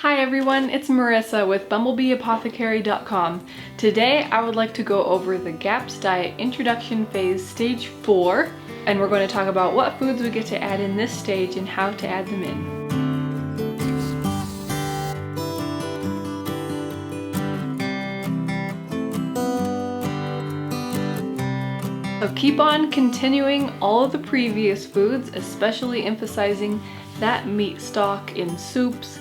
Hi everyone, it's Marisa with BumblebeeApothecary.com. Today I would like to go over the GAPS diet introduction phase stage 4, and we're going to talk about what foods we get to add in this stage and how to add them in. So keep on continuing all of the previous foods, especially emphasizing that meat stock in soups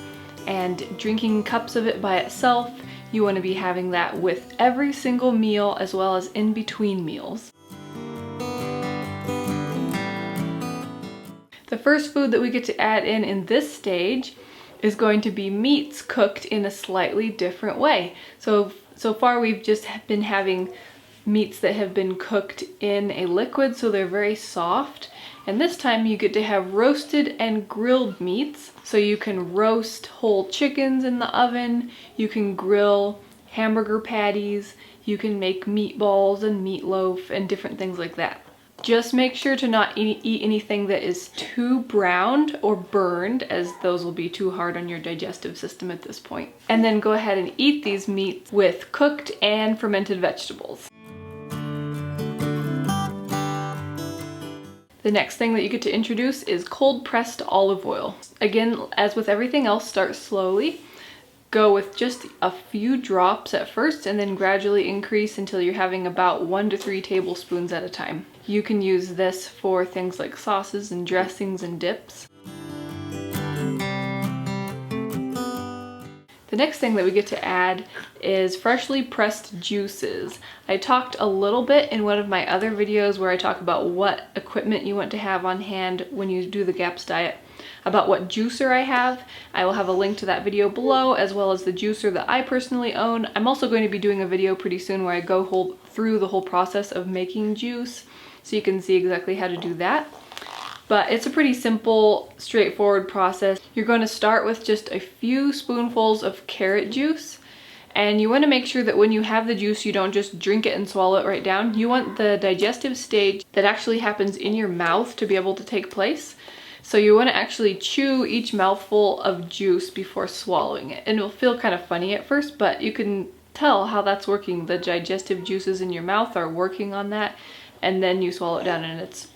and drinking cups of it by itself. You want to be having that with every single meal as well as in between meals. The first food that we get to add in this stage is going to be meats cooked in a slightly different way. So far we've just been having meats that have been cooked in a liquid, so they're very soft. And this time you get to have roasted and grilled meats. So you can roast whole chickens in the oven, you can grill hamburger patties, you can make meatballs and meatloaf and different things like that. Just make sure to not eat anything that is too browned or burned, as those will be too hard on your digestive system at this point. And then go ahead and eat these meats with cooked and fermented vegetables. The next thing that you get to introduce is cold pressed olive oil. Again, as with everything else, start slowly. Go with just a few drops at first and then gradually increase until you're having about 1 to 3 tablespoons at a time. You can use this for things like sauces and dressings and dips. The next thing that we get to add is freshly pressed juices. I talked a little bit in one of my other videos where I talk about what equipment you want to have on hand when you do the GAPS diet, about what juicer I have. I will have a link to that video below, as well as the juicer that I personally own. I'm also going to be doing a video pretty soon where I go through the whole process of making juice, so you can see exactly how to do that. But it's a pretty simple, straightforward process. You're going to start with just a few spoonfuls of carrot juice, and you want to make sure that when you have the juice, you don't just drink it and swallow it right down. You want the digestive stage that actually happens in your mouth to be able to take place. So you want to actually chew each mouthful of juice before swallowing it. And it'll feel kind of funny at first, but you can tell how that's working. The digestive juices in your mouth are working on that, and then you swallow it down and it's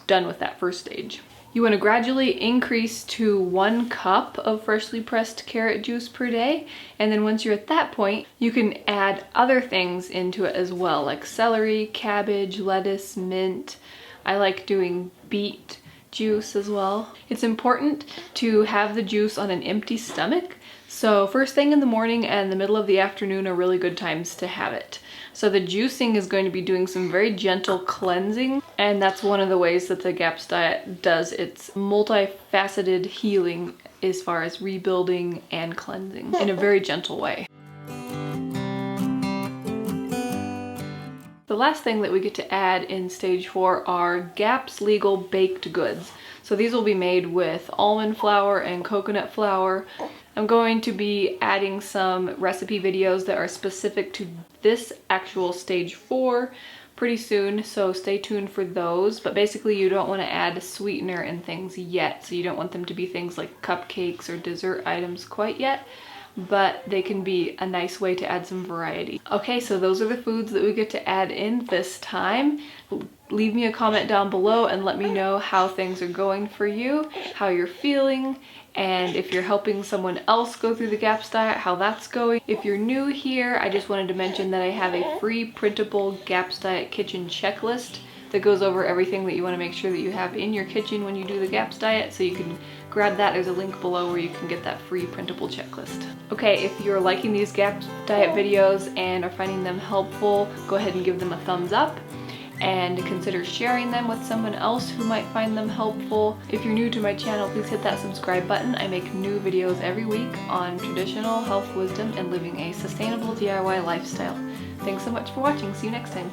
done with that first stage. You want to gradually increase to 1 cup of freshly pressed carrot juice per day, and then once you're at that point, you can add other things into it as well, like celery, cabbage, lettuce, mint. I like doing beet juice as well. It's important to have the juice on an empty stomach, so first thing in the morning and the middle of the afternoon are really good times to have it. So the juicing is going to be doing some very gentle cleansing, and that's one of the ways that the GAPS diet does its multifaceted healing as far as rebuilding and cleansing in a very gentle way. The last thing that we get to add in stage 4 are GAPS legal baked goods. So these will be made with almond flour and coconut flour. I'm going to be adding some recipe videos that are specific to this actual stage 4 pretty soon, so stay tuned for those. But basically you don't want to add sweetener and things yet, so you don't want them to be things like cupcakes or dessert items quite yet, but they can be a nice way to add some variety. Okay, so those are the foods that we get to add in this time. Leave me a comment down below and let me know how things are going for you, how you're feeling, and if you're helping someone else go through the GAPS diet, how that's going. If you're new here, I just wanted to mention that I have a free printable GAPS diet kitchen checklist that goes over everything that you want to make sure that you have in your kitchen when you do the GAPS diet, so you can grab that. There's a link below where you can get that free printable checklist. Okay, if you're liking these GAPS diet videos and are finding them helpful, go ahead and give them a thumbs up and consider sharing them with someone else who might find them helpful. If you're new to my channel, please hit that subscribe button. I make new videos every week on traditional health wisdom and living a sustainable DIY lifestyle. Thanks so much for watching. See you next time.